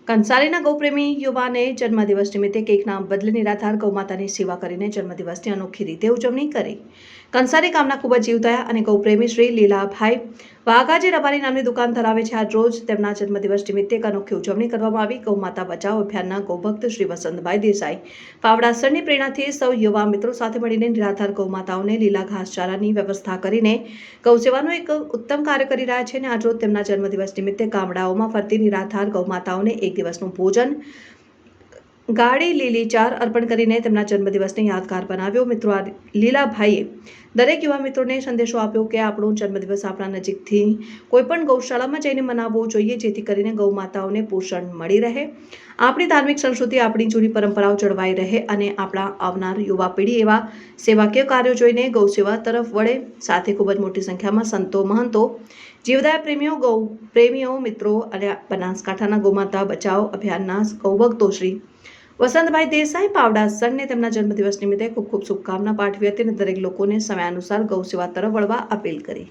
કંસારીના ગૌપ્રેમી યુવાને જન્મદિવસ નિમિત્તે કેકના બદલે નિરાધાર ગૌમાતાની સેવા કરીને જન્મદિવસની અનોખી રીતે ઉજવણી કરી. કંસારી ગામના ખૂબ જ જીવદયા અને ગૌપ્રેમી શ્રી લીલાભાઈ વાઘાજી રબારી નામની દુકાન ધરાવે છે. આજ રોજ તેમના જન્મદિવસ નિમિત્તે એક અનોખી ઉજવણી કરવામાં આવી. ગૌમાતા બચાવ અભિયાનના ગૌભક્ત શ્રી વસંતભાઈ દેસાઈ પાવડાસરની પ્રેરણાથી સૌ યુવા મિત્રો સાથે મળીને નિરાધાર ગૌમાતાઓને લીલા ઘાસચારાની વ્યવસ્થા કરીને ગૌસેવાનું એક ઉત્તમ કાર્ય કરી રહ્યા છે. અને આજ રોજ તેમના જન્મદિવસ નિમિત્તે ગામડાઓમાં ફરતી નિરાધાર ગૌમાતાઓને એક દિવસનું ભોજન ગાળી લીલી ચાર અર્પણ કરીને તેમના જન્મદિવસને યાદગાર બનાવ્યો. મિત્રો, આ લીલાભાઈએ દરેક યુવા મિત્રોને સંદેશો આપ્યો કે આપણો જન્મદિવસ આપણા નજીકથી કોઈપણ ગૌશાળામાં જઈને મનાવવો જોઈએ, જેથી કરીને ગૌ માતાઓને પોષણ મળી રહે, આપણી ધાર્મિક સંસ્કૃતિ, આપણી જૂની પરંપરાઓ જળવાઈ રહે અને આપણા આવનાર યુવા પેઢી એવા સેવાકીય કાર્યો જોઈને ગૌ સેવા તરફ વળે. સાથે ખૂબ જ મોટી સંખ્યામાં સંતો, મહંતો, જીવદયા પ્રેમીઓ, ગૌ પ્રેમીઓ મિત્રો અને બનાસકાંઠાના ગૌમાતા બચાવ અભિયાનના ગૌભક્તો શ્રી વસંતભાઈ દેસાઈ પાવડાસરને તેમના જન્મદિવસ નિમિત્તે ખૂબ ખૂબ શુભકામના પાઠવી હતી અને દરેક લોકોને સમયાનુસાર ગૌ સેવા તરફ વળવા અપીલ કરી.